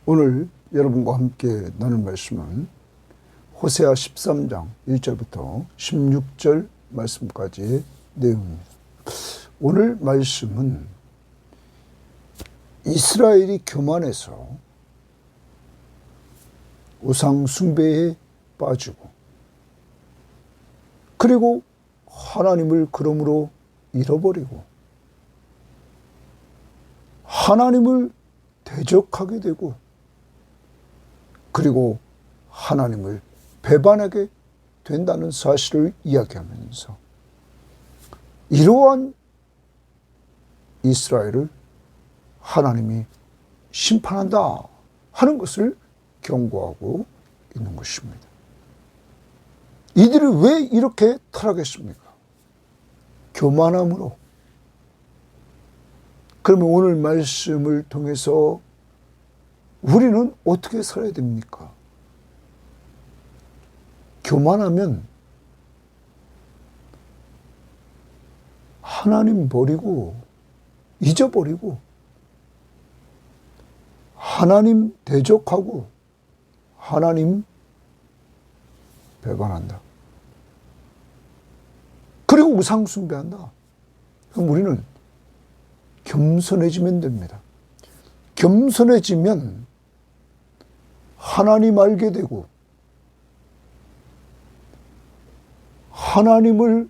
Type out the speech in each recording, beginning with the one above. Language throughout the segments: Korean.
오늘 여러분과 함께 나눌 말씀은 호세아 13장 1절부터 16절 말씀까지의 내용입니다. 오늘 말씀은 이스라엘이 교만해서 우상 숭배에 빠지고 그리고 하나님을 그러므로 잃어버리고 하나님을 대적하게 되고 그리고 하나님을 배반하게 된다는 사실을 이야기하면서 이러한 이스라엘을 하나님이 심판한다 하는 것을 경고하고 있는 것입니다. 이들이 왜 이렇게 타락했습니까? 교만함으로. 그러면 오늘 말씀을 통해서 우리는 어떻게 살아야 됩니까? 교만하면 하나님 버리고 잊어버리고 하나님 대적하고 하나님 배반한다. 그리고 우상 숭배한다. 그럼 우리는 겸손해지면 됩니다. 겸손해지면 하나님 알게 되고 하나님을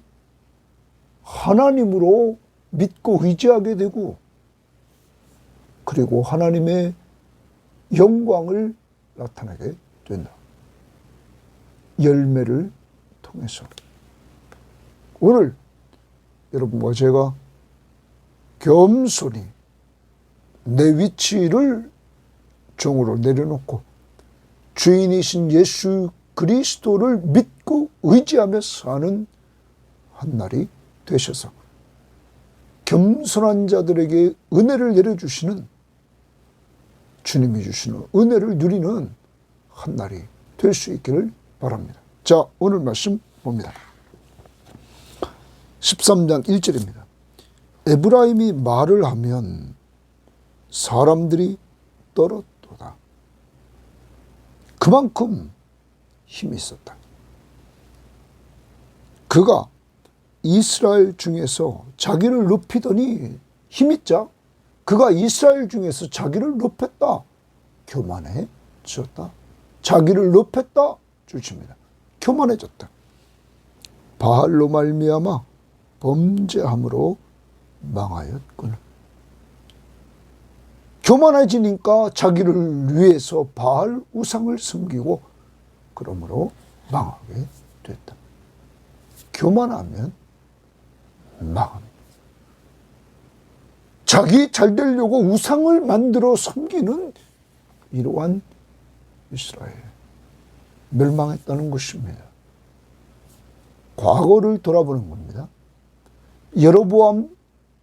하나님으로 믿고 의지하게 되고 그리고 하나님의 영광을 나타나게 된다. 열매를 통해서. 오늘 여러분과 제가 겸손히 내 위치를 종으로 내려놓고 주인이신 예수 그리스도를 믿고 의지하며 사는 한 날이 되셔서 겸손한 자들에게 은혜를 내려주시는 주님이 주시는 은혜를 누리는 한 날이 될 수 있기를 바랍니다. 자, 오늘 말씀 봅니다. 13장 1절입니다. 에브라임이 말을 하면 사람들이 떨었도다. 그만큼 힘이 있었다. 그가 이스라엘 중에서 자기를 높이더니 힘있자 그가 이스라엘 중에서 자기를 높였다. 교만해졌다. 자기를 높였다. 줄칩니다. 교만해졌다. 바알로 말미암아 범죄함으로 망하였구나. 교만해지니까 자기를 위해서 바알 우상을 섬기고 그러므로 망하게 됐다. 교만하면 망합니다. 자기 잘 되려고 우상을 만들어 섬기는 이러한 이스라엘 멸망했다는 것입니다. 과거를 돌아보는 겁니다. 여로보암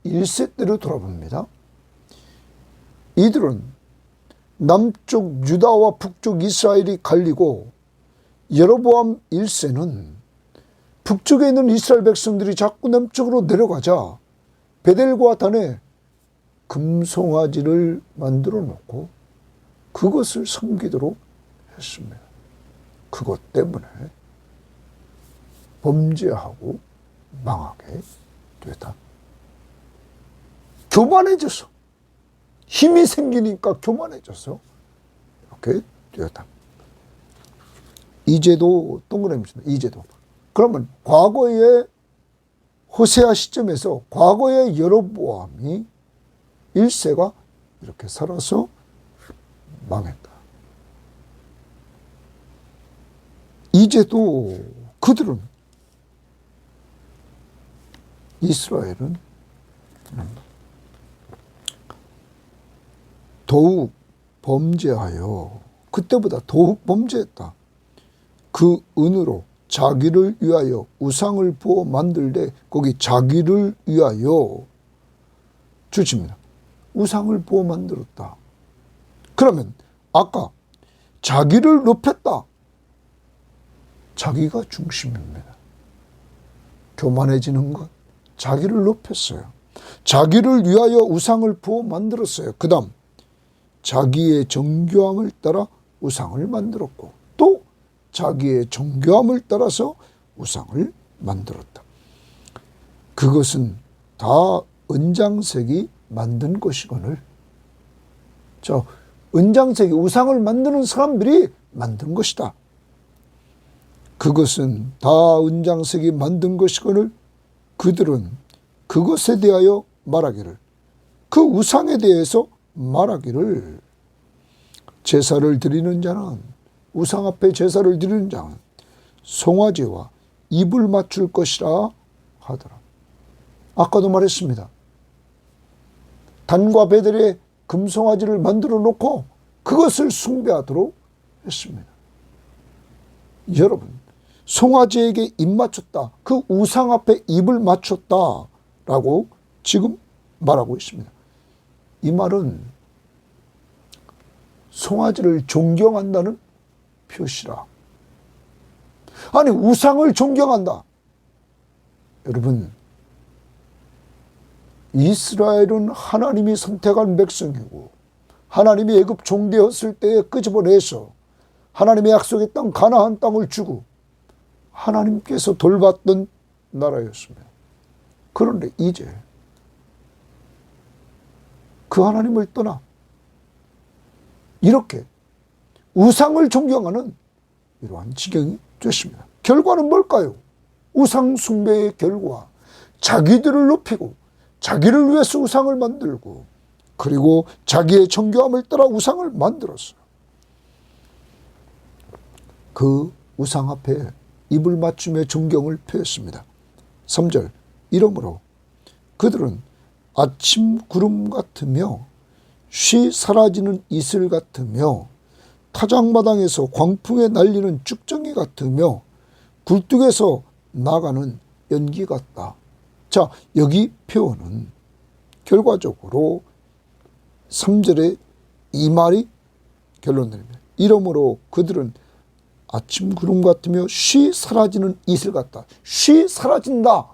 1세 때로 돌아봅니다. 이들은 남쪽 유다와 북쪽 이스라엘이 갈리고 여로보암 1세는 북쪽에 있는 이스라엘 백성들이 자꾸 남쪽으로 내려가자 베델과 단에 금송아지를 만들어 놓고 그것을 섬기도록 했습니다. 그것 때문에 범죄하고 망하게 되다. 교만해져서 힘이 생기니까 교만해져서 이렇게 되었다. 이제도 동그라미입니다. 이제도. 그러면 과거의 호세아 시점에서 과거의 여로보암이 1세가 이렇게 살아서 망했다. 이제도 그들은 이스라엘은 더욱 범죄하여 그때보다 더욱 범죄했다. 그 은으로 자기를 위하여 우상을 부어 만들되 거기 자기를 위하여 주십니다. 우상을 부어 만들었다. 그러면 아까 자기를 높였다. 자기가 중심입니다. 교만해지는 것, 자기를 높였어요. 자기를 위하여 우상을 부어 만들었어요. 그 다음 자기의 정교함을 따라 우상을 만들었고 또 자기의 정교함을 따라서 우상을 만들었다. 그것은 다 은장색이 만든 것이거늘. 은장색이 우상을 만드는 사람들이 만든 것이다. 그것은 다 은장색이 만든 것이거늘 그들은 그것에 대하여 말하기를, 그 우상에 대해서 말하기를, 제사를 드리는 자는, 우상 앞에 제사를 드리는 자는 송아지와 입을 맞출 것이라 하더라. 아까도 말했습니다. 단과 베델에 금송아지를 만들어 놓고 그것을 숭배하도록 했습니다. 여러분, 송아지에게 입 맞췄다, 그 우상 앞에 입을 맞췄다라고 지금 말하고 있습니다. 이 말은 송아지를 존경한다는 표시라. 아니, 우상을 존경한다. 여러분, 이스라엘은 하나님이 선택한 백성이고 하나님이 애굽 종되었을 때에 끄집어내서 하나님의 약속의 땅 가나안 땅을 주고 하나님께서 돌봤던 나라였습니다. 그런데 이제 그 하나님을 떠나 이렇게 우상을 존경하는 이러한 지경이 됐습니다. 결과는 뭘까요? 우상 숭배의 결과, 자기들을 높이고 자기를 위해서 우상을 만들고 그리고 자기의 정교함을 따라 우상을 만들었어요. 그 우상 앞에 입을 맞추며 존경을 표했습니다. 3절, 이러므로 그들은 아침 구름 같으며 쉬 사라지는 이슬 같으며 타작마당에서 광풍에 날리는 쭉정이 같으며 굴뚝에서 나가는 연기 같다. 자, 여기 표현은 결과적으로 3절에 이 말이 결론됩니다. 이러므로 그들은 아침 구름 같으며 쉬 사라지는 이슬 같다. 쉬 사라진다.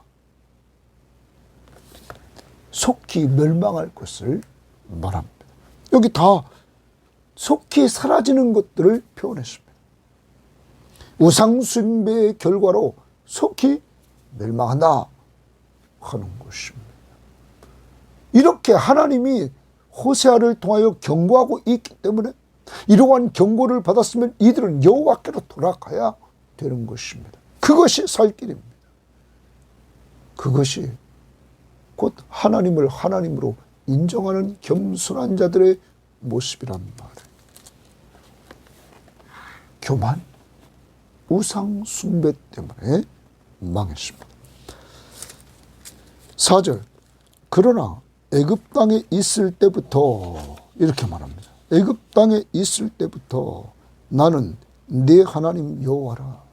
속히 멸망할 것을 말합니다. 여기 다 속히 사라지는 것들을 표현했습니다. 우상 숭배의 결과로 속히 멸망한다 하는 것입니다. 이렇게 하나님이 호세아를 통하여 경고하고 있기 때문에 이러한 경고를 받았으면 이들은 여호와께로 돌아가야 되는 것입니다. 그것이 살 길입니다. 그것이 곧 하나님을 하나님으로 인정하는 겸손한 자들의 모습이란 말이에요. 교만, 우상 숭배 때문에 망했습니다. 4절, 그러나 애굽 땅에 있을 때부터 이렇게 말합니다. 애굽 땅에 있을 때부터 나는 네 하나님 여호와라.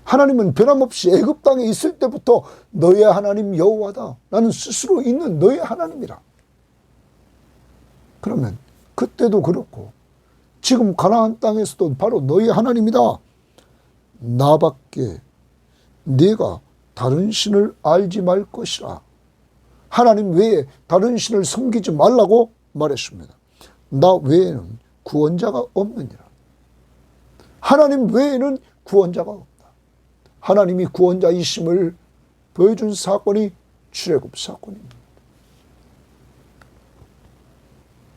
하나님은 변함없이 애굽 땅에 있을 때부터 너의 하나님 여호와다. 나는 스스로 있는 너의 하나님이라. 그러면 그때도 그렇고 지금 가나안 땅에서도 바로 너의 하나님이다. 나밖에 네가 다른 신을 알지 말 것이라. 하나님 외에 다른 신을 섬기지 말라고 말했습니다. 나 외에는 구원자가 없느니라. 하나님 외에는 구원자가 없다. 하나님이 구원자이심을 보여준 사건이 출애굽 사건입니다.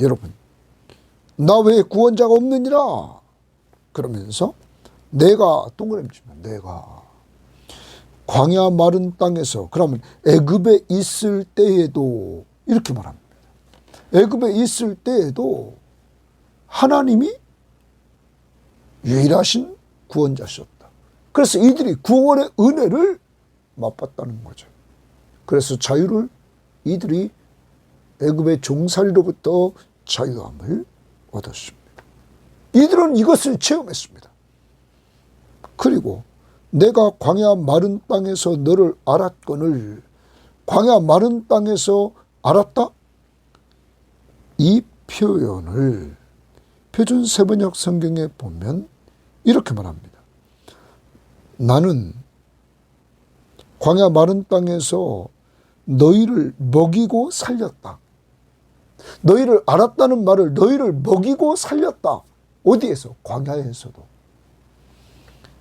여러분, 나 외에 구원자가 없느니라. 그러면서 내가 동그라미 치면 내가 광야 마른 땅에서, 그러면 애굽에 있을 때에도 이렇게 말합니다. 애굽에 있을 때에도 하나님이 유일하신 구원자셨다. 그래서 이들이 구원의 은혜를 맛봤다는 거죠. 그래서 자유를, 이들이 애굽의 종살이로부터 자유함을 얻었습니다. 이들은 이것을 체험했습니다. 그리고 내가 광야 마른 땅에서 너를 알았거늘. 광야 마른 땅에서 알았다? 이 표현을 표준 세번역 성경에 보면 이렇게 말합니다. 나는 광야 마른 땅에서 너희를 먹이고 살렸다. 너희를 알았다는 말을 너희를 먹이고 살렸다. 어디에서? 광야에서도.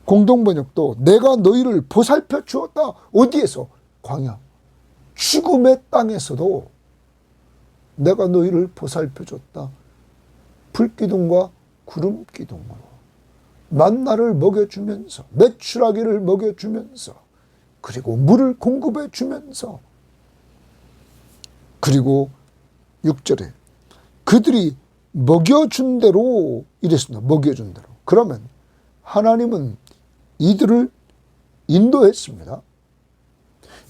공동번역도 내가 너희를 보살펴 주었다. 어디에서? 광야. 죽음의 땅에서도 내가 너희를 보살펴 줬다. 불기둥과 구름기둥으로 만나를 먹여주면서, 메추라기를 먹여주면서, 그리고 물을 공급해 주면서, 그리고 6절에 그들이 먹여준 대로 이랬습니다. 먹여준 대로. 그러면 하나님은 이들을 인도했습니다.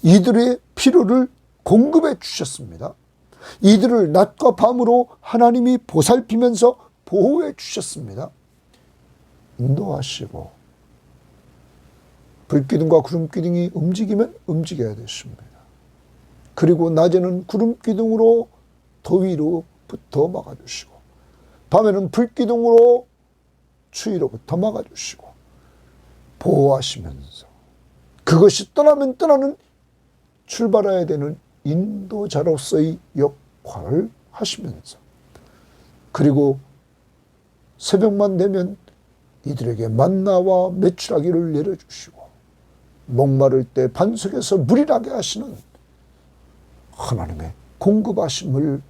이들의 필요를 공급해 주셨습니다. 이들을 낮과 밤으로 하나님이 보살피면서 보호해 주셨습니다. 인도하시고 불기둥과 구름기둥이 움직이면 움직여야 됐습니다. 그리고 낮에는 구름기둥으로 더위로부터 막아주시고 밤에는 불기둥으로 추위로부터 막아주시고 보호하시면서 그것이 떠나면 떠나는 출발해야 되는 인도자로서의 역할을 하시면서 그리고 새벽만 되면 이들에게 만나와 메추라기를 내려주시고 목마를 때 반석에서 물이 나게 하시는 하나님의 공급하심을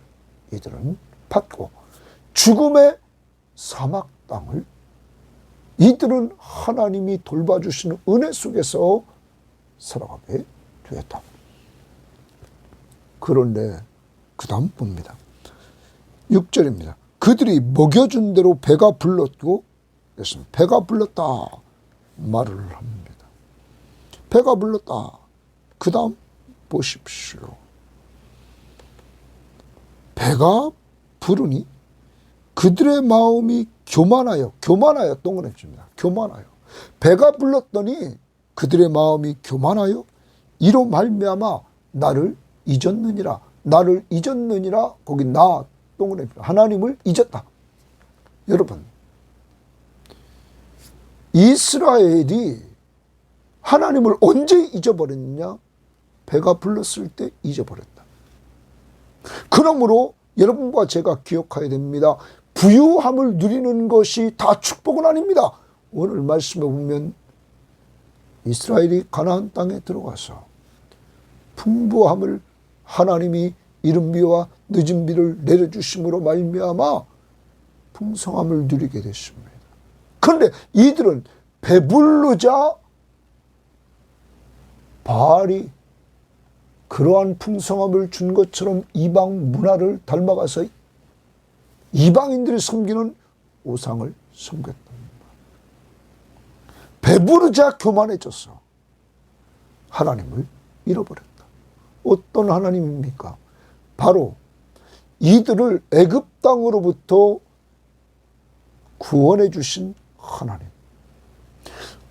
이들은 받고 죽음의 사막 땅을 이들은 하나님이 돌봐주시는 은혜 속에서 살아가게 되었다. 그런데 그 다음 봅니다. 6절입니다. 그들이 먹여준 대로 배가 불렀고 배가 불렀다 말을 합니다. 배가 불렀다. 그 다음 보십시오. 배가 부르니 그들의 마음이 교만하여 동그라미 칩니다. 교만하여 배가 불렀더니 그들의 마음이 교만하여 이로 말미암아 나를 잊었느니라. 거기 나 동그라미 하나님을 잊었다. 여러분, 이스라엘이 하나님을 언제 잊어버렸냐? 배가 불렀을 때 잊어버렸다. 그러므로 여러분과 제가 기억해야 됩니다. 부유함을 누리는 것이 다 축복은 아닙니다. 오늘 말씀에 보면 이스라엘이 가나안 땅에 들어가서 풍부함을 하나님이 이른 비와 늦은 비를 내려주심으로 말미암아 풍성함을 누리게 됐습니다. 그런데 이들은 배부르자 바알이 그러한 풍성함을 준 것처럼 이방 문화를 닮아가서 이방인들이 섬기는 우상을 섬겼다. 배부르자 교만해졌어. 하나님을 잃어버렸다. 어떤 하나님입니까? 바로 이들을 애굽 땅으로부터 구원해 주신 하나님.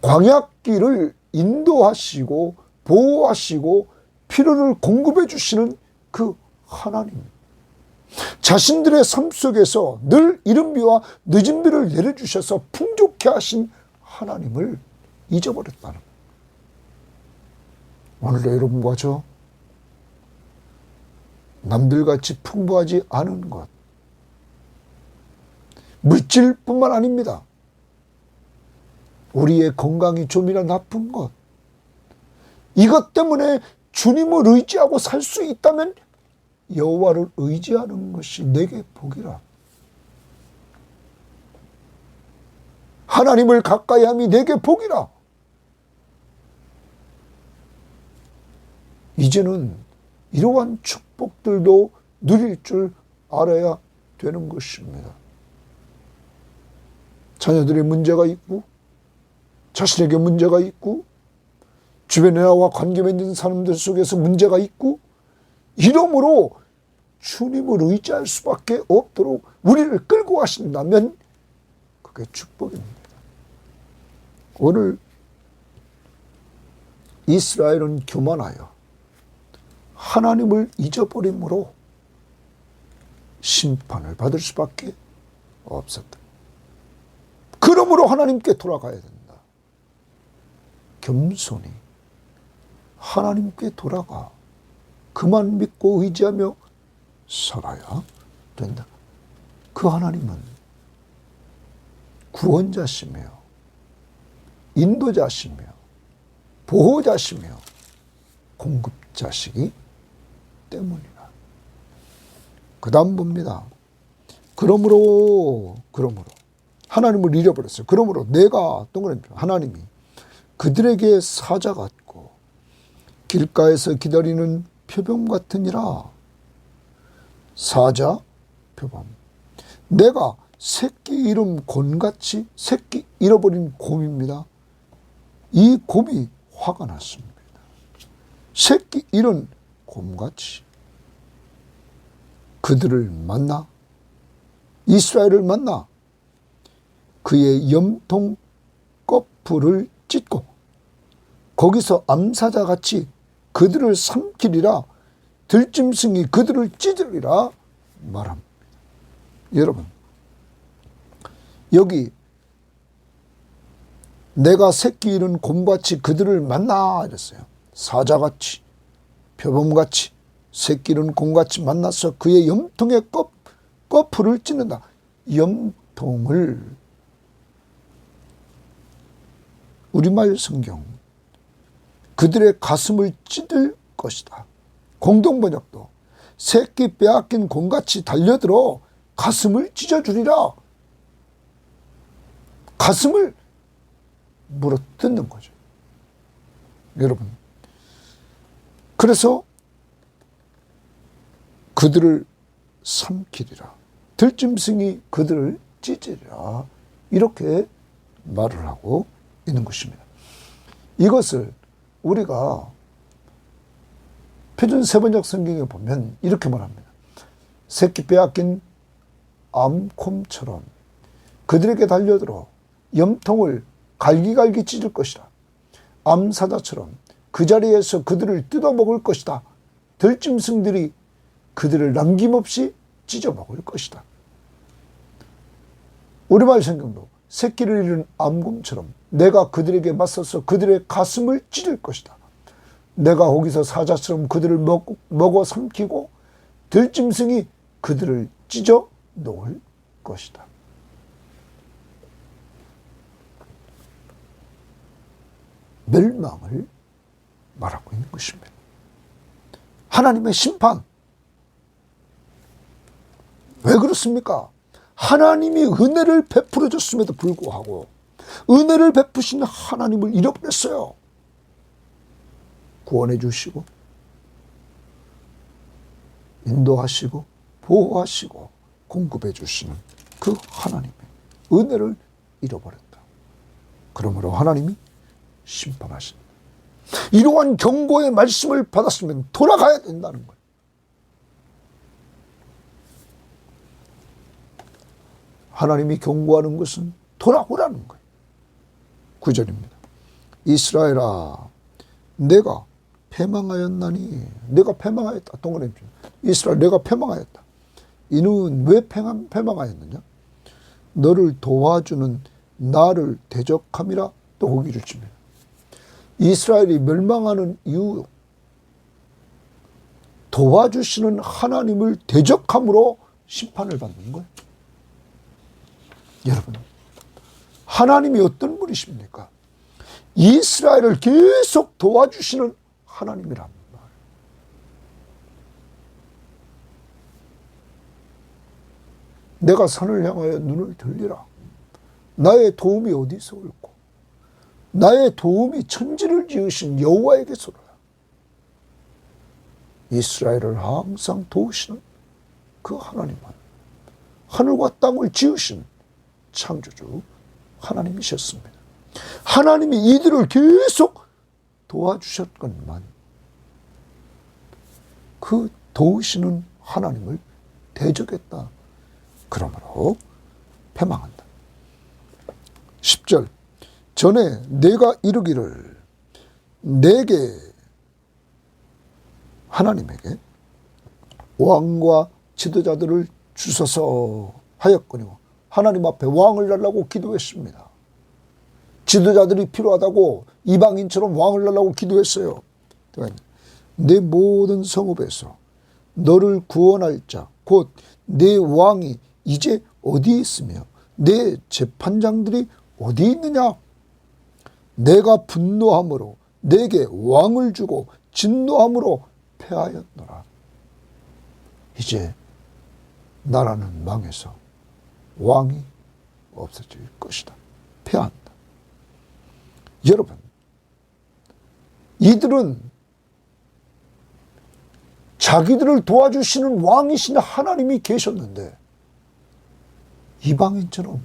광야길을 인도하시고 보호하시고 필요를 공급해 주시는 그 하나님. 자신들의 삶 속에서 늘 이른 비와 늦은 비를 내려주셔서 풍족해 하신 하나님을 잊어버렸다는 거예요. 오늘도 여러분과 저 남들같이 풍부하지 않은 것, 물질뿐만 아닙니다. 우리의 건강이 좀이나 나쁜 것, 이것 때문에 주님을 의지하고 살 수 있다면 여호와를 의지하는 것이 내게 복이라. 하나님을 가까이 함이 내게 복이라. 이제는 이러한 축복들도 누릴 줄 알아야 되는 것입니다. 자녀들의 문제가 있고 자신에게 문제가 있고 주변에 나와 관계 맺는 사람들 속에서 문제가 있고 이러므로 주님을 의지할 수밖에 없도록 우리를 끌고 가신다면 그게 축복입니다. 오늘 이스라엘은 교만하여 하나님을 잊어버림으로 심판을 받을 수밖에 없었다. 그러므로 하나님께 돌아가야 된다. 겸손히 하나님께 돌아가 그만 믿고 의지하며 살아야 된다. 그 하나님은 구원자시며 인도자시며 보호자시며 공급자시기 때문이라. 그 다음 봅니다. 그러므로 하나님을 잃어버렸어요. 그러므로 내가 하나님이 그들에게 사자 같고 길가에서 기다리는 표범 같으니라. 사자, 표범. 내가 새끼 이름 곤같이, 새끼 잃어버린 곰입니다. 이 곰이 화가 났습니다. 새끼 잃은 곰같이 그들을 만나, 이스라엘을 만나 그의 염통 거풀을 찢고 거기서 암사자같이 그들을 삼키리라. 들짐승이 그들을 찢으리라 말합니다. 여러분, 여기 내가 새끼 잃은 곰같이 그들을 만나 이랬어요. 사자같이, 표범같이, 새끼 잃은 곰같이 만나서 그의 염통의 거풀을 찢는다. 염통을 우리말 성경 그들의 가슴을 찢을 것이다. 공동번역도 새끼 빼앗긴 곰같이 달려들어 가슴을 찢어주리라. 가슴을 물어뜯는 거죠. 여러분, 그래서 그들을 삼키리라. 들짐승이 그들을 찢으리라. 이렇게 말을 하고 있는 것입니다. 이것을 우리가 표준 세번역 성경에 보면 이렇게 말합니다. 새끼 빼앗긴 암곰처럼 그들에게 달려들어 염통을 갈기갈기 찢을 것이다. 암사자처럼 그 자리에서 그들을 뜯어먹을 것이다. 들짐승들이 그들을 남김없이 찢어먹을 것이다. 우리말 성경도 새끼를 잃은 암곰처럼 내가 그들에게 맞서서 그들의 가슴을 찢을 것이다. 내가 거기서 사자처럼 그들을 먹어 삼키고 들짐승이 그들을 찢어 놓을 것이다. 멸망을 말하고 있는 것입니다. 하나님의 심판. 왜 그렇습니까? 하나님이 은혜를 베풀어 줬음에도 불구하고 은혜를 베푸신 하나님을 잃어버렸어요. 구원해 주시고 인도하시고 보호하시고 공급해 주시는 그 하나님의 은혜를 잃어버렸다. 그러므로 하나님이 심판하신다. 이러한 경고의 말씀을 받았으면 돌아가야 된다는 거예요. 하나님이 경고하는 것은 돌아오라는 거예요. 9절입니다. 이스라엘아, 내가 패망하였나니. 내가 패망하였다. 동그라미. 이스라엘, 내가 패망하였다. 이는 왜 패망하였느냐? 너를 도와주는 나를 대적함이라. 또 거기를 칩니다. 이스라엘이 멸망하는 이유, 도와주시는 하나님을 대적함으로 심판을 받는 거예요. 여러분, 하나님이 어떤 분이십니까? 이스라엘을 계속 도와주시는 하나님이란 말이에요. 내가 산을 향하여 눈을 들리라. 나의 도움이 어디서 올고 나의 도움이 천지를 지으신 여호와에게서로라. 이스라엘을 항상 도우시는 그 하나님은 하늘과 땅을 지으신 창조주 하나님이셨습니다. 하나님이 이들을 계속 도와주셨건만 그 도우시는 하나님을 대적했다. 그러므로 패망한다. 10절, 전에 내가 이르기를 내게, 하나님에게 왕과 지도자들을 주소서 하였거니와, 하나님 앞에 왕을 달라고 기도했습니다. 지도자들이 필요하다고 이방인처럼 왕을 달라고 기도했어요. 내 모든 성읍에서 너를 구원할 자, 곧 내 왕이 이제 어디에 있으며 내 재판장들이 어디 있느냐? 내가 분노함으로 내게 왕을 주고 진노함으로 패하였노라. 이제 나라는 망해서 왕이 없어질 것이다. 패한다. 여러분, 이들은 자기들을 도와주시는 왕이신 하나님이 계셨는데 이방인처럼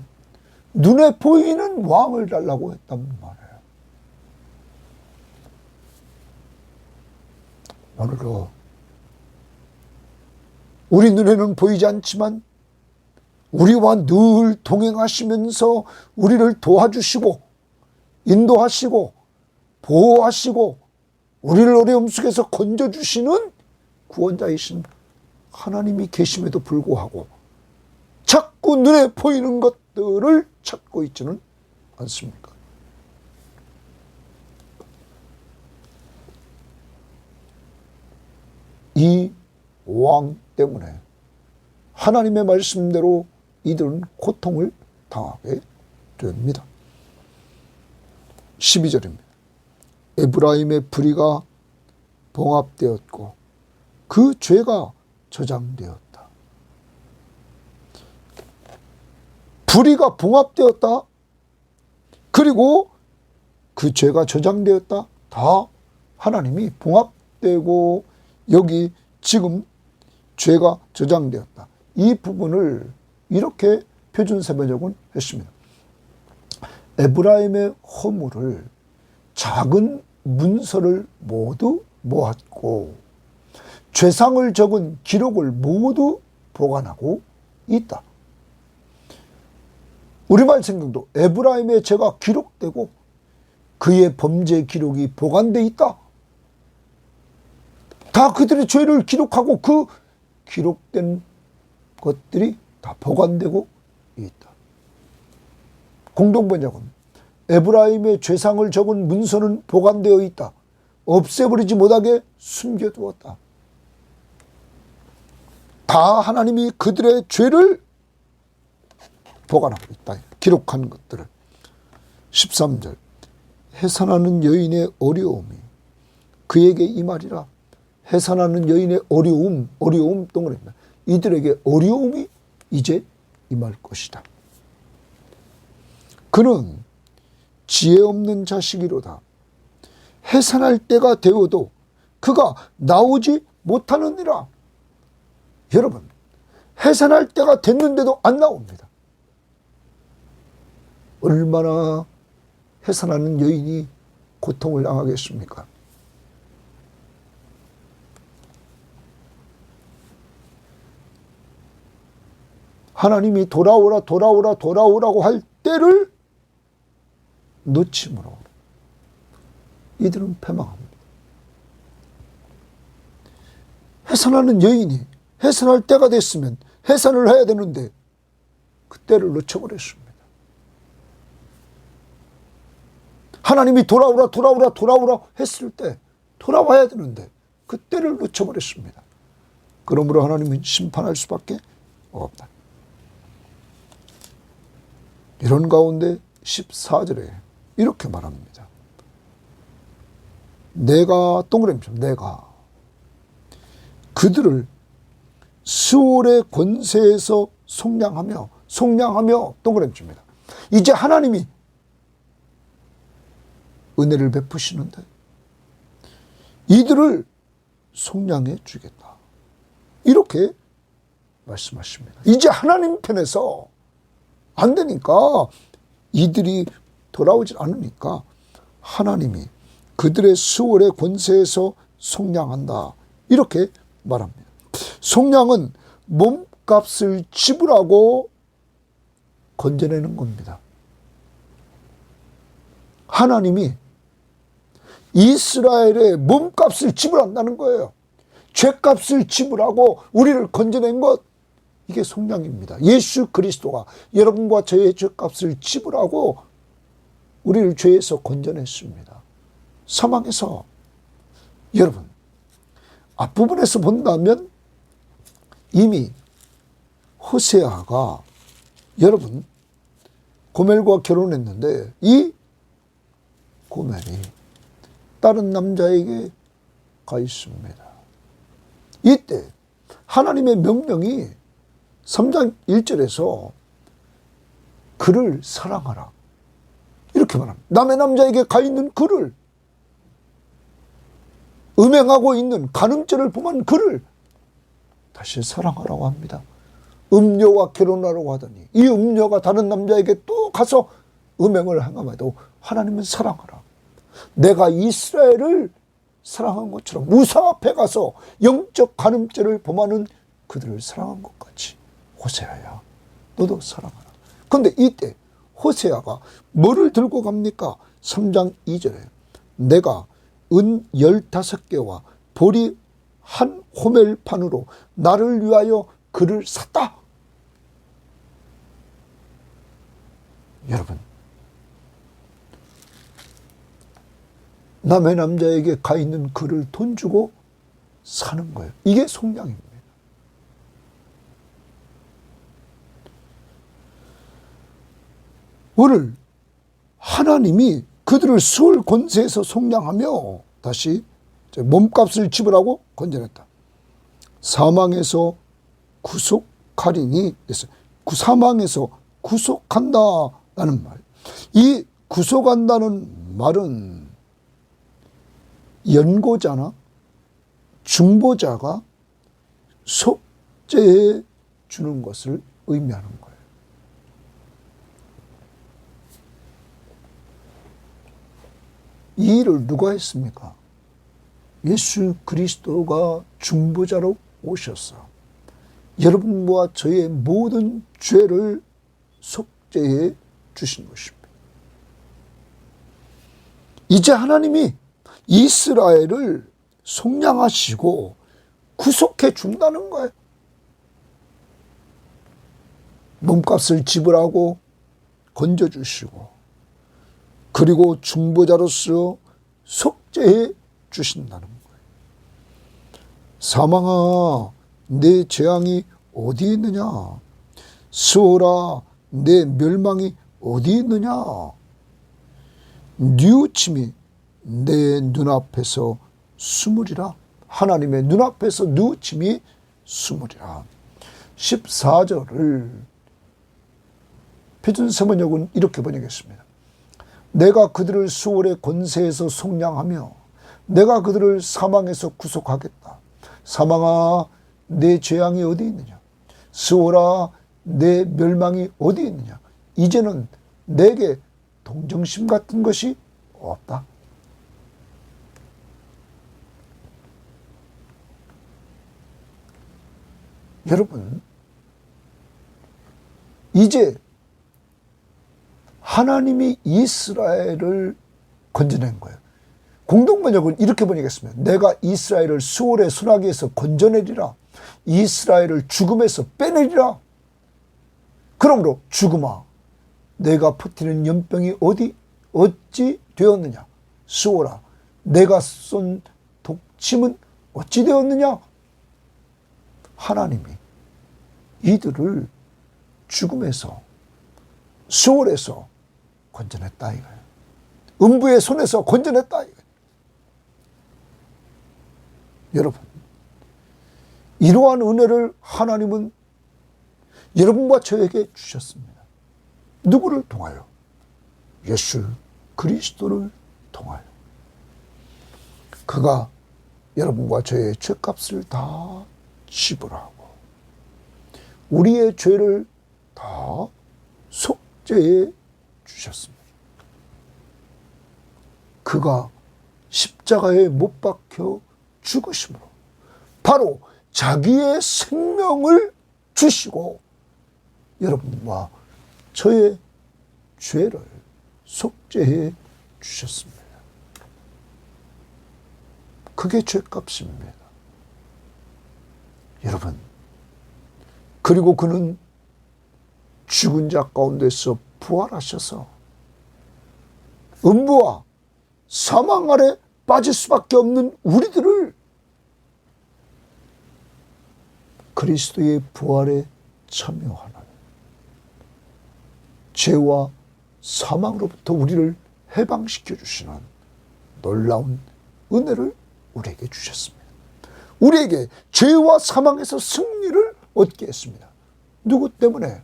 눈에 보이는 왕을 달라고 했단 말이에요. 오늘도 우리 눈에는 보이지 않지만 우리와 늘 동행하시면서 우리를 도와주시고 인도하시고 보호하시고 우리를 어려움 속에서 건져주시는 구원자이신 하나님이 계심에도 불구하고 자꾸 눈에 보이는 것들을 찾고 있지는 않습니까? 이 왕 때문에 하나님의 말씀대로 이들은 고통을 당하게 됩니다. 12절입니다. 에브라임의 불의가 봉합되었고 그 죄가 저장되었다. 불의가 봉합되었다. 그리고 그 죄가 저장되었다. 다 하나님이 봉합되고 여기 지금 죄가 저장되었다. 이 부분을 이렇게 표준세번역은 했습니다. 에브라임의 허물을 작은 문서를 모두 모았고 죄상을 적은 기록을 모두 보관하고 있다. 우리말 성경도 에브라임의 죄가 기록되고 그의 범죄 기록이 보관되어 있다. 다 그들의 죄를 기록하고 그 기록된 것들이 다 보관되고 있다. 공동번역은 에브라임의 죄상을 적은 문서는 보관되어 있다. 없애버리지 못하게 숨겨두었다. 다 하나님이 그들의 죄를 보관하고 있다. 기록한 것들을. 13절 해산하는 여인의 어려움이 그에게 임하리라. 해산하는 여인의 어려움 동그라미. 이들에게 어려움이 이제 임할 것이다. 그는 지혜 없는 자식이로다. 해산할 때가 되어도 그가 나오지 못하느니라. 여러분, 해산할 때가 됐는데도 안 나옵니다. 얼마나 해산하는 여인이 고통을 당하겠습니까? 하나님이 돌아오라고 할 때를 놓침으로 이들은 패망합니다. 해산하는 여인이 해산할 때가 됐으면 해산을 해야 되는데 그 때를 놓쳐버렸습니다. 하나님이 돌아오라 했을 때 돌아와야 되는데 그 때를 놓쳐버렸습니다. 그러므로 하나님은 심판할 수밖에 없다. 이런 가운데 14절에 이렇게 말합니다. 내가 동그라미죠. 내가 그들을 스올의 권세에서 속량하며 동그라미입니다. 이제 하나님이 은혜를 베푸시는데 이들을 속량해 주겠다. 이렇게 말씀하십니다. 이제 하나님 편에서 안 되니까 이들이 돌아오질 않으니까 하나님이 그들의 수월의 권세에서 속량한다. 이렇게 말합니다. 속량은 몸값을 지불하고 건져내는 겁니다. 하나님이 이스라엘의 몸값을 지불한다는 거예요. 죄값을 지불하고 우리를 건져낸 것, 이게 속량입니다. 예수 그리스도가 여러분과 저의 죄값을 지불하고 우리를 죄에서 건져냈습니다. 사망에서. 여러분, 앞부분에서 본다면 이미 호세아가 여러분 고멜과 결혼했는데 이 고멜이 다른 남자에게 가 있습니다. 이때 하나님의 명령이 3장 1절에서 그를 사랑하라 이렇게 말합니다. 남의 남자에게 가 있는 그를, 음행하고 있는 간음죄를 범한 그를 다시 사랑하라고 합니다. 음녀와 결혼하라고 하더니 이 음녀가 다른 남자에게 또 가서 음행을 행함에도 하나님은 사랑하라. 내가 이스라엘을 사랑한 것처럼 우상 앞에 가서 영적 간음죄를 범하는 그들을 사랑한 것 같이 호세아야 너도 사랑하라. 그런데 이때 호세아가 뭐를 들고 갑니까? 3장 2절에 내가 은 15개와 보리 한 호멜판으로 나를 위하여 그를 샀다. 여러분, 남의 남자에게 가 있는 그를 돈 주고 사는 거예요. 이게 속량입니다. 오늘 하나님이 그들을 수월 권세에서 속량하며 다시 몸값을 지불하고 건져냈다. 사망에서 구속하리니 사망에서 구속한다라는 말. 이 구속한다는 말은 연고자나 중보자가 속죄해 주는 것을 의미하는 거예요. 이 일을 누가 했습니까? 예수 그리스도가 중보자로 오셔서 여러분과 저의 모든 죄를 속죄해 주신 것입니다. 이제 하나님이 이스라엘을 속량하시고 구속해 준다는 거예요. 몸값을 지불하고 건져주시고 그리고 중보자로서 속죄해 주신다는 거예요. 사망아 내 재앙이 어디 있느냐? 수월아 내 멸망이 어디 있느냐? 뉘우침이 내 눈앞에서 숨으리라. 하나님의 눈앞에서 뉘우침이 숨으리라. 14절을 표준세번역은 이렇게 번역했습니다. 내가 그들을 수월의 권세에서 속량하며 내가 그들을 사망에서 구속하겠다. 사망아 내 재앙이 어디 있느냐? 수월아 내 멸망이 어디 있느냐? 이제는 내게 동정심 같은 것이 없다. 여러분, 이제 하나님이 이스라엘을 건져낸 거예요. 공동번역은 이렇게 번역했습니다. 내가 이스라엘을 수월의 소나기에서 건져내리라. 이스라엘을 죽음에서 빼내리라. 그러므로 죽음아 내가 퍼뜨리는 연병이 어찌 되었느냐? 수월아 내가 쏜 독침은 어찌 되었느냐? 하나님이 이들을 죽음에서 수월에서 건져냈다 이거예요. 음부의 손에서 건져냈다 이거예요. 여러분, 이러한 은혜를 하나님은 여러분과 저에게 주셨습니다. 누구를 통하여? 예수 그리스도를 통하여. 그가 여러분과 저의 죄값을 다 지불하고 우리의 죄를 다 속죄해 주셨습니다. 그가 십자가에 못 박혀 죽으심으로 바로 자기의 생명을 주시고 여러분과 저의 죄를 속죄해 주셨습니다. 그게 죄값입니다. 여러분, 그리고 그는 죽은 자 가운데서 부활하셔서 음부와 사망 아래 빠질 수밖에 없는 우리들을 그리스도의 부활의 참여하는 죄와 사망으로부터 우리를 해방시켜 주시는 놀라운 은혜를 우리에게 주셨습니다. 우리에게 죄와 사망에서 승리를 얻게 했습니다. 누구 때문에?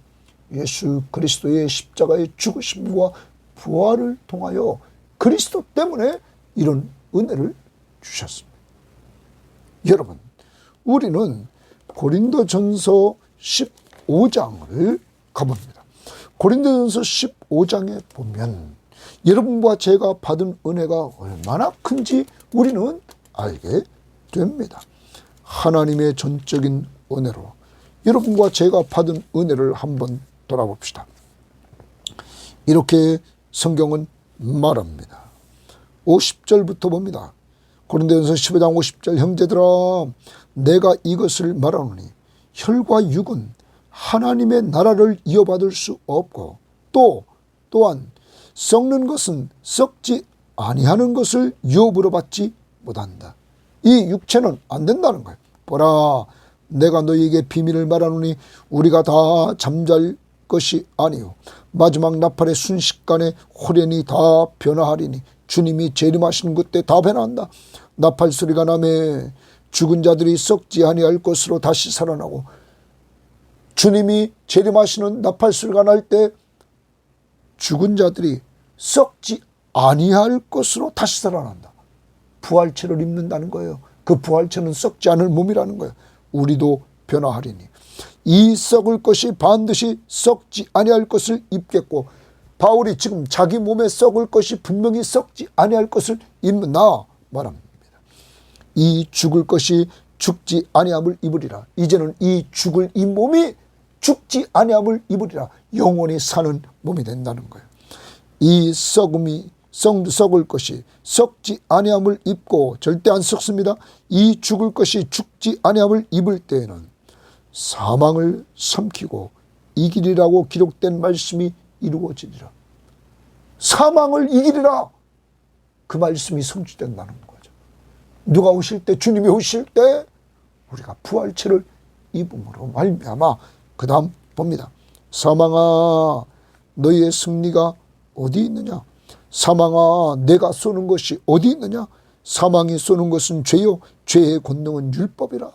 예수 그리스도의 십자가의 죽으심과 부활을 통하여 그리스도 때문에 이런 은혜를 주셨습니다. 여러분, 우리는 고린도전서 15장을 가봅니다. 고린도전서 15장에 보면 여러분과 제가 받은 은혜가 얼마나 큰지 우리는 알게 됩니다. 하나님의 전적인 은혜로 여러분과 제가 받은 은혜를 한번 돌아봅시다. 이렇게 성경은 말합니다. 50절부터 봅니다. 고린도전서 15장 50절, 형제들아 내가 이것을 말하노니 혈과 육은 하나님의 나라를 이어받을 수 없고 또한 썩는 것은 썩지 아니하는 것을 유업으로 받지 못한다. 이 육체는 안 된다는 거예요. 보라, 내가 너희에게 비밀을 말하노니 우리가 다 잠잘 것이 아니요 마지막 나팔의 순식간에 호련히 다 변화하리니 주님이 재림하시는 그때 다 변화한다. 나팔 소리가 나매 죽은 자들이 썩지 아니할 것으로 다시 살아나고, 주님이 재림하시는 나팔 소리가 날 때 죽은 자들이 썩지 아니할 것으로 다시 살아난다. 부활체를 입는다는 거예요. 그 부활체는 썩지 않을 몸이라는 거예요. 우리도 변화하리니 이 썩을 것이 반드시 썩지 아니할 것을 입겠고, 바울이 지금 자기 몸에 썩을 것이 분명히 썩지 아니할 것을 입는다 말합니다. 이 죽을 것이 죽지 아니함을 입으리라. 이제는 이 죽을 이 몸이 죽지 아니함을 입으리라. 영원히 사는 몸이 된다는 거예요. 이 썩을 것이 썩지 아니함을 입고, 절대 안 썩습니다. 이 죽을 것이 죽지 아니함을 입을 때에는 사망을 삼키고 이기리라고 기록된 말씀이 이루어지리라. 사망을 이기리라. 그 말씀이 성취된다는 거죠. 누가 오실 때, 주님이 오실 때 우리가 부활체를 입음으로 말미암아, 그 다음 봅니다. 사망아 너희의 승리가 어디 있느냐? 사망아 내가 쏘는 것이 어디 있느냐? 사망이 쏘는 것은 죄요 죄의 권능은 율법이라.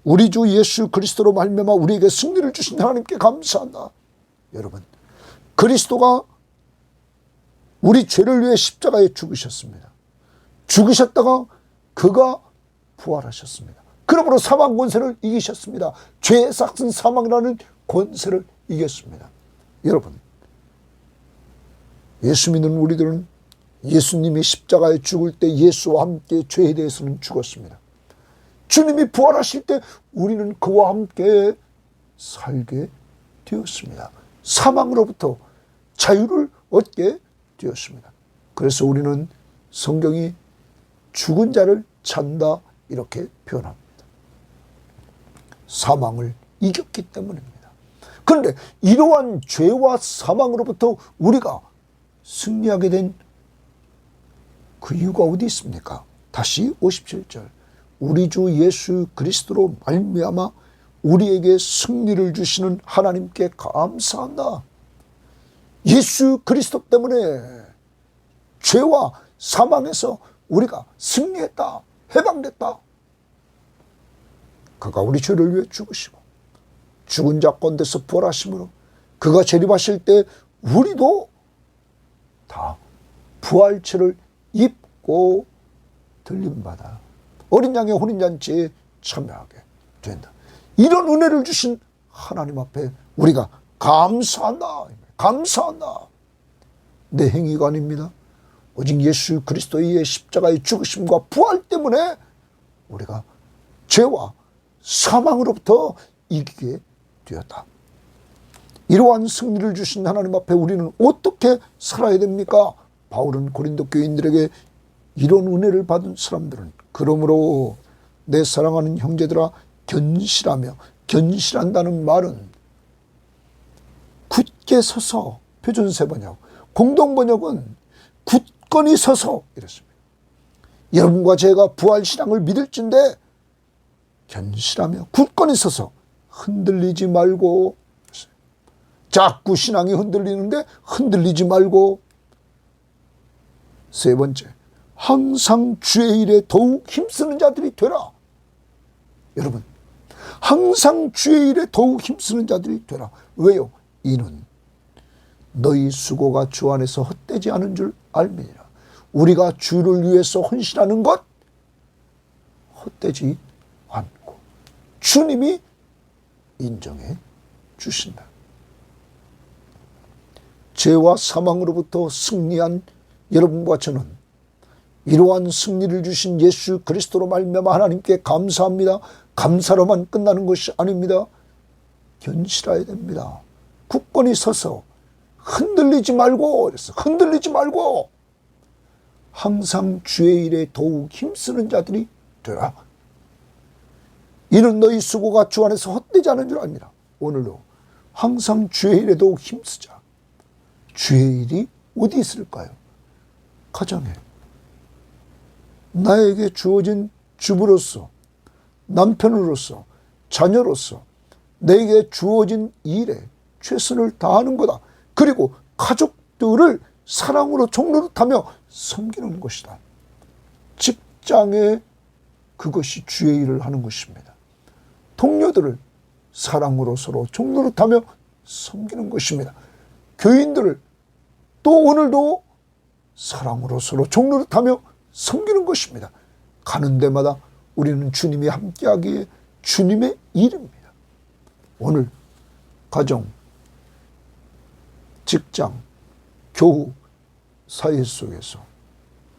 우리 주 예수 그리스도로 말미암아 우리에게 승리를 주신 하나님께 감사한다. 여러분, 그리스도가 우리 죄를 위해 십자가에 죽으셨습니다. 죽으셨다가 그가 부활하셨습니다. 그러므로 사망 권세를 이기셨습니다. 죄의 삭슨 사망이라는 권세를 이겼습니다. 여러분, 예수 믿는 우리들은 예수님이 십자가에 죽을 때 예수와 함께 죄에 대해서는 죽었습니다. 주님이 부활하실 때 우리는 그와 함께 살게 되었습니다. 사망으로부터 자유를 얻게 되었습니다. 그래서 우리는 성경이 죽은 자를 찬다 이렇게 표현합니다. 사망을 이겼기 때문입니다. 그런데 이러한 죄와 사망으로부터 우리가 승리하게 된 그 이유가 어디 있습니까? 다시 57절, 우리 주 예수 그리스도로 말미암아 우리에게 승리를 주시는 하나님께 감사한다. 예수 그리스도 때문에 죄와 사망에서 우리가 승리했다, 해방됐다. 그가 우리 죄를 위해 죽으시고 죽은 자 가운데서 부활하심으로 그가 재림하실 때 우리도 다 부활체를 입고 들림받아 어린 양의 혼인잔치에 참여하게 된다. 이런 은혜를 주신 하나님 앞에 우리가 감사한다. 감사한다. 내 행위가 아닙니다. 오직 예수 그리스도의 십자가의 죽으심과 부활 때문에 우리가 죄와 사망으로부터 이기게 되었다. 이러한 승리를 주신 하나님 앞에 우리는 어떻게 살아야 됩니까? 바울은 고린도 교인들에게 이런 은혜를 받은 사람들은, 그러므로 내 사랑하는 형제들아 견실하며, 견실한다는 말은 굳게 서서, 표준세 번역, 공동 번역은 굳건히 서서 이랬습니다. 여러분과 제가 부활신앙을 믿을진데 견실하며 굳건히 서서 흔들리지 말고, 자꾸 신앙이 흔들리는데 흔들리지 말고, 세 번째, 항상 주의 일에 더욱 힘쓰는 자들이 되라. 여러분, 항상 주의 일에 더욱 힘쓰는 자들이 되라. 왜요? 이는 너희 수고가 주 안에서 헛되지 않은 줄 알미니라. 우리가 주를 위해서 헌신하는 것 헛되지 않고 주님이 인정해 주신다. 죄와 사망으로부터 승리한 여러분과 저는 이러한 승리를 주신 예수 그리스도로 말미암아 하나님께 감사합니다. 감사로만 끝나는 것이 아닙니다. 견실해야 됩니다. 굳건히 서서 흔들리지 말고, 그랬어. 흔들리지 말고 항상 주의 일에 더욱 힘쓰는 자들이 되라. 이는 너희 수고가 주 안에서 헛되지 않은 줄 압니다. 오늘도 항상 주의 일에 더욱 힘쓰자. 주의 일이 어디 있을까요? 가정에, 나에게 주어진 주부로서, 남편으로서, 자녀로서 내게 주어진 일에 최선을 다하는 거다. 그리고 가족들을 사랑으로 종노릇하며 섬기는 것이다. 직장에 그것이 주의 일을 하는 것입니다. 동료들을 사랑으로 서로 종노릇하며 섬기는 것입니다. 교인들을 또 오늘도 사랑으로 서로 종노릇하며 섬기는 것입니다. 가는 데마다 우리는 주님이 함께하기에 주님의 일입니다. 오늘 가정, 직장, 교우, 사회 속에서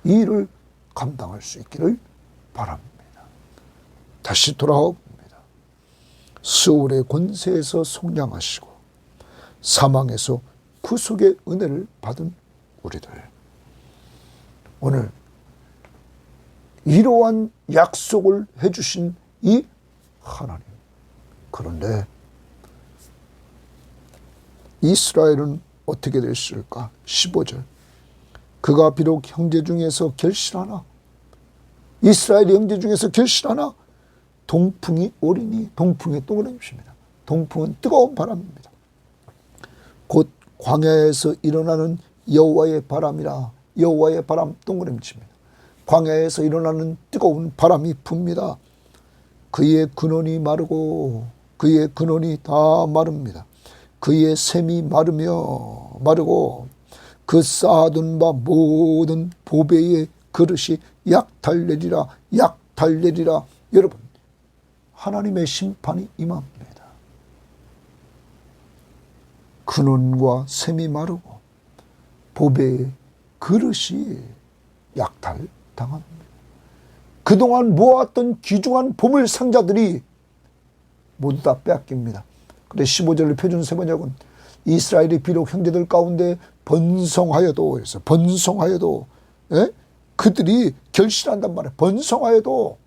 이 일을 감당할 수 있기를 바랍니다. 다시 돌아옵니다. 스올의 권세에서 속량하시고 사망에서 구속의 은혜를 받은 우리들, 오늘 이러한 약속을 해주신 이 하나님, 그런데 이스라엘은 어떻게 됐을까? 15절, 그가 비록 형제 중에서 결실하나, 이스라엘 형제 중에서 결실하나 동풍이 오리니, 동풍의 동그라미입니다. 동풍은 뜨거운 바람입니다. 곧 광야에서 일어나는 여호와의 바람이라. 여호와의 바람, 동그라미입니다. 광야에서 일어나는 뜨거운 바람이 붑니다. 그의 근원이 마르고 그의 근원이 다 마릅니다. 그의 샘이 마르고 그 쌓아둔 바 모든 보배의 그릇이 약탈되리라. 약탈되리라. 여러분, 하나님의 심판이 임합니다. 근원과 샘이 마르고 보배의 그릇이 약탈당합니다. 그동안 모아왔던 귀중한 보물 상자들이 모두 다 빼앗깁니다. 그래 15절의 표준 세번역은 이스라엘이 비록 형제들 가운데 번성하여도, 그래서 번성하여도, 예? 그들이 결실한단 말이에요. 번성하여도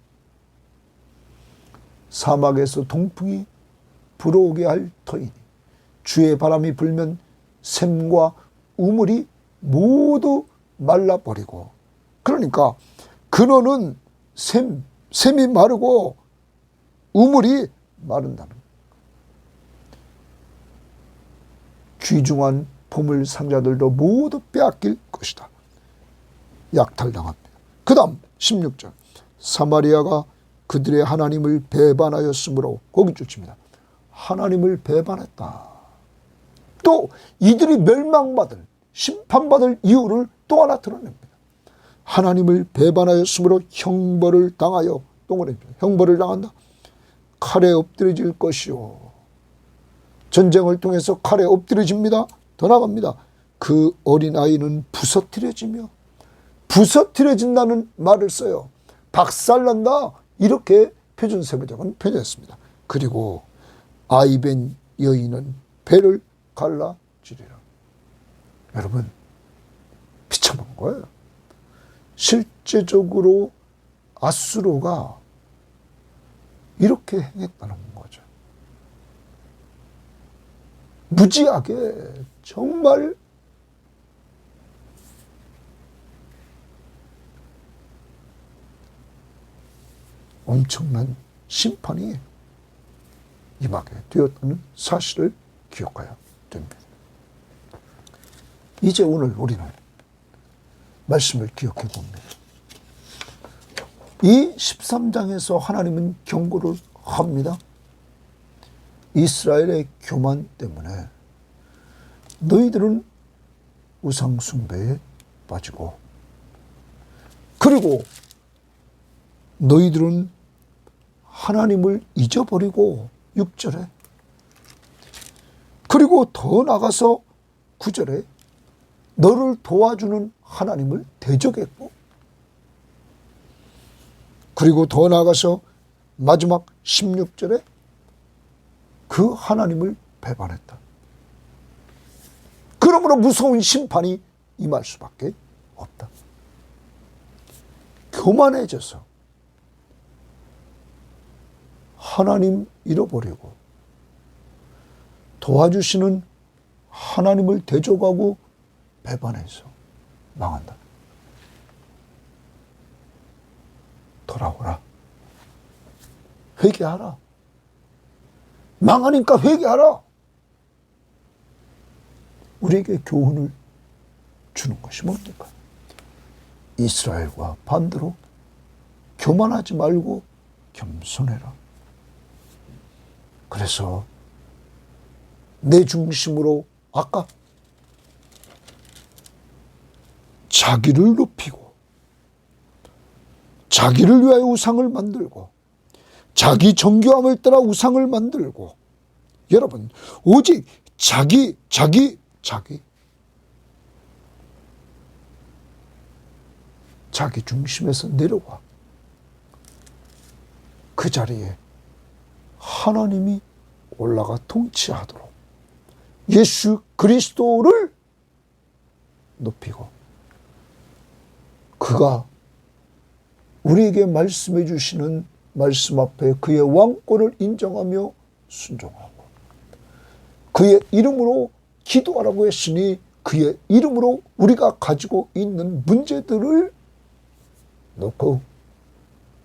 사막에서 동풍이 불어오게 할 터이니 주의 바람이 불면 샘과 우물이 모두 말라버리고, 그러니까 근원은 샘이 마르고 우물이 마른다는 거예요. 귀중한 보물 상자들도 모두 빼앗길 것이다. 약탈당합니다. 그 다음 16절, 사마리아가 그들의 하나님을 배반하였으므로, 거기 쫓습니다. 하나님을 배반했다. 또 이들이 멸망받을, 심판받을 이유를 또 하나 드러냅니다. 하나님을 배반하였으므로 형벌을 당하여, 동그라미입니다. 형벌을 당한다. 칼에 엎드려질 것이요. 전쟁을 통해서 칼에 엎드려집니다. 더 나갑니다. 그 어린아이는 부서뜨려지며, 부서뜨려진다는 말을 써요. 박살난다, 이렇게 표준 세번역은 표현했습니다. 그리고 아이벤 여인은 배를 갈라지리라. 여러분, 비참한 거예요. 실제적으로 아수르가 이렇게 행했다는 거죠. 무지하게, 정말 엄청난 심판이 임하게 되었다는 사실을 기억해야 됩니다. 이제 오늘 우리는 말씀을 기억해 봅니다. 이 13장에서 하나님은 경고를 합니다. 이스라엘의 교만 때문에 너희들은 우상 숭배에 빠지고, 그리고 너희들은 하나님을 잊어버리고, 6절에, 그리고 더 나가서 9절에 너를 도와주는 하나님을 대적했고, 그리고 더 나가서 마지막 16절에 그 하나님을 배반했다. 그러므로 무서운 심판이 임할 수밖에 없다. 교만해져서 하나님 잃어버리고 도와주시는 하나님을 대적하고 배반해서 망한다. 돌아오라. 회개하라. 망하니까 회개하라. 우리에게 교훈을 주는 것이 뭡니까? 이스라엘과 반대로 교만하지 말고 겸손해라. 그래서 내 중심으로 아까 자기를 높이고, 자기를 위하여 우상을 만들고, 자기 정교함을 따라 우상을 만들고, 여러분 오직 자기 중심에서 내려와 그 자리에 하나님이 올라가 통치하도록 예수 그리스도를 높이고, 그가 우리에게 말씀해 주시는 말씀 앞에 그의 왕권을 인정하며 순종하고, 그의 이름으로 기도하라고 했으니 그의 이름으로 우리가 가지고 있는 문제들을 놓고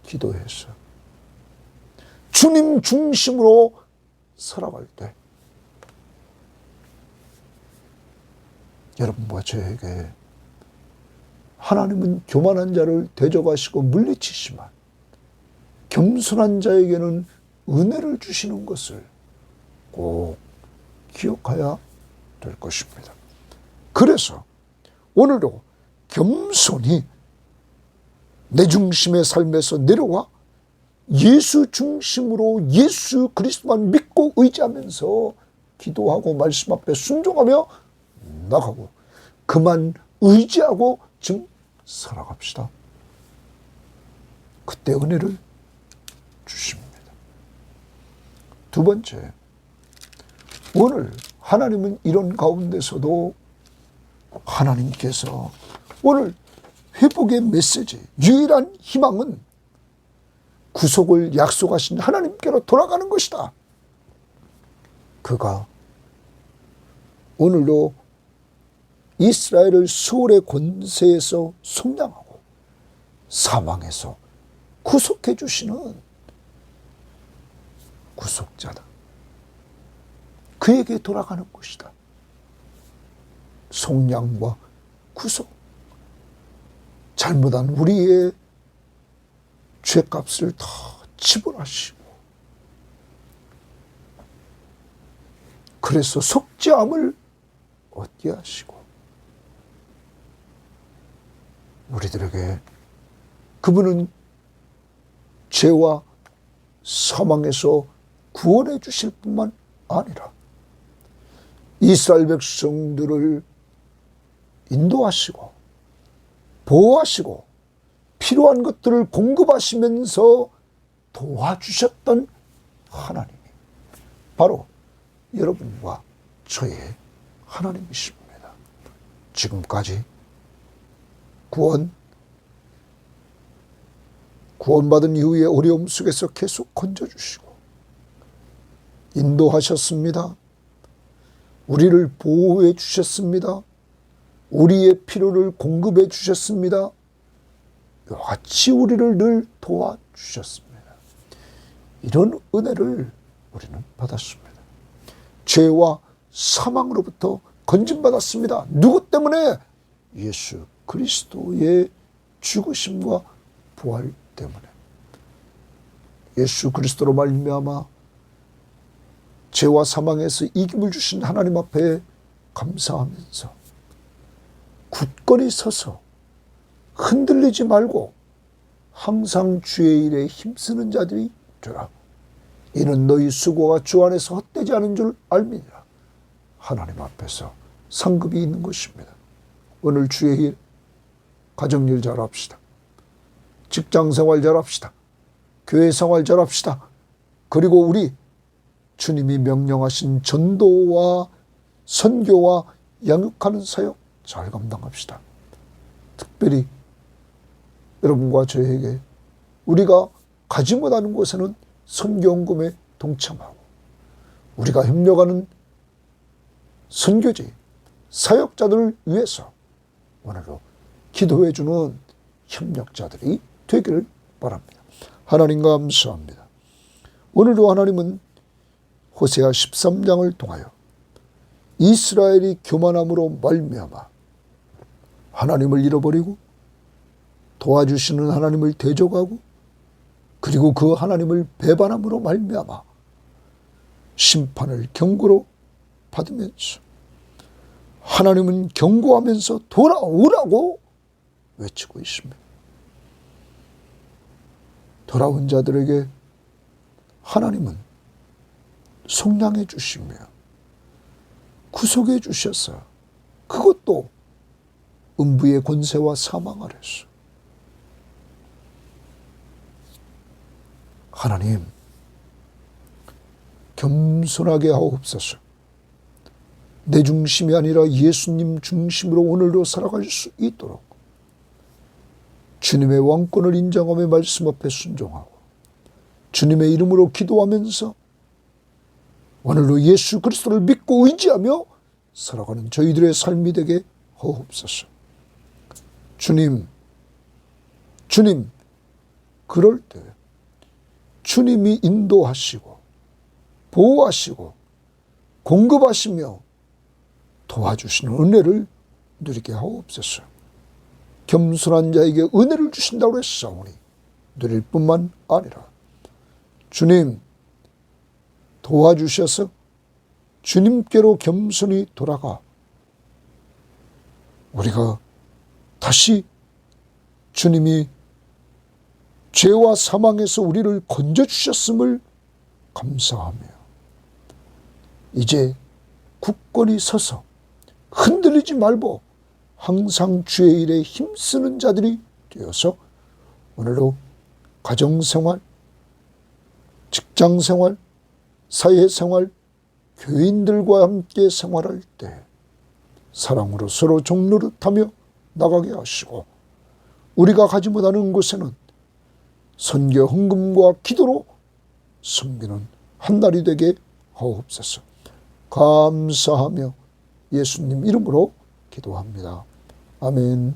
기도해서 주님 중심으로 살아갈 때 여러분과 저에게 하나님은 교만한 자를 대적하시고 물리치시지만 겸손한 자에게는 은혜를 주시는 것을 꼭 기억해야 될 것입니다. 그래서 오늘도 겸손히 내 중심의 삶에서 내려와 예수 중심으로 예수 그리스도만 믿고 의지하면서 기도하고 말씀 앞에 순종하며 나가고, 그만 의지하고 지금 살아갑시다. 그때 은혜를 주십니다. 두 번째, 오늘 하나님은 이런 가운데서도 하나님께서 오늘 회복의 메시지, 유일한 희망은 구속을 약속하신 하나님께로 돌아가는 것이다. 그가 오늘도 이스라엘을 수월의 권세에서 속량하고 사망에서 구속해 주시는 구속자다. 그에게 돌아가는 것이다. 속량과 구속, 잘못한 우리의 죄값을 다 지불하시고, 그래서 속죄함을 얻게 하시고, 우리들에게 그분은 죄와 사망에서 구원해 주실 뿐만 아니라 이스라엘 백성들을 인도하시고 보호하시고 필요한 것들을 공급하시면서 도와주셨던 하나님이 바로 여러분과 저의 하나님이십니다. 지금까지 구원받은 이후에 어려움 속에서 계속 건져주시고 인도하셨습니다. 우리를 보호해 주셨습니다. 우리의 필요를 공급해 주셨습니다. 이와 같이 우리를 늘 도와주셨습니다. 이런 은혜를 우리는 받았습니다. 죄와 사망으로부터 건진받았습니다. 누구 때문에? 예수 그리스도의 죽으심과 부활 때문에. 예수 그리스도로 말미암아 죄와 사망에서 이김을 주신 하나님 앞에 감사하면서 굳건히 서서 흔들리지 말고 항상 주의 일에 힘쓰는 자들이 되라. 이는 너희 수고가 주 안에서 헛되지 않은 줄 알미니라. 하나님 앞에서 상급이 있는 것입니다. 오늘 주의 일, 가정일 잘합시다. 직장생활 잘합시다. 교회생활 잘합시다. 그리고 우리 주님이 명령하신 전도와 선교와 양육하는 사역 잘 감당합시다. 특별히 여러분과 저에게 우리가 가지 못하는 곳에는 선교헌금에 동참하고 우리가 협력하는 선교지, 사역자들을 위해서 오늘도 기도해 주는 협력자들이 되기를 바랍니다. 하나님 감사합니다. 오늘도 하나님은 호세아 13장을 통하여 이스라엘이 교만함으로 말미암아 하나님을 잃어버리고 도와주시는 하나님을 대적하고 그리고 그 하나님을 배반함으로 말미암아 심판을 경고로 받으면서 하나님은 경고하면서 돌아오라고 외치고 있습니다. 돌아온 자들에게 하나님은 속량해 주시며 구속해 주셔서 그것도 음부의 권세와 사망 아래서 하나님 겸손하게 하옵소서. 내 중심이 아니라 예수님 중심으로 오늘도 살아갈 수 있도록 주님의 왕권을 인정하며 말씀 앞에 순종하고 주님의 이름으로 기도하면서 오늘도 예수 그리스도를 믿고 의지하며 살아가는 저희들의 삶이 되게 하옵소서. 주님, 그럴 때 주님이 인도하시고 보호하시고 공급하시며 도와주시는 은혜를 누리게 하옵소서. 겸손한 자에게 은혜를 주신다고 했사오니 누릴 뿐만 아니라 주님 도와주셔서 주님께로 겸손히 돌아가 우리가 다시 주님이 죄와 사망에서 우리를 건져주셨음을 감사하며 이제 굳건히 서서 흔들리지 말고 항상 주의 일에 힘쓰는 자들이 되어서 오늘도 가정생활, 직장생활, 사회생활, 교인들과 함께 생활할 때 사랑으로 서로 종노릇하며 나가게 하시고 우리가 가지 못하는 곳에는 선교 헌금과 기도로 섬기는 한 날이 되게 하옵소서. 감사하며 예수님 이름으로 기도합니다. 아멘.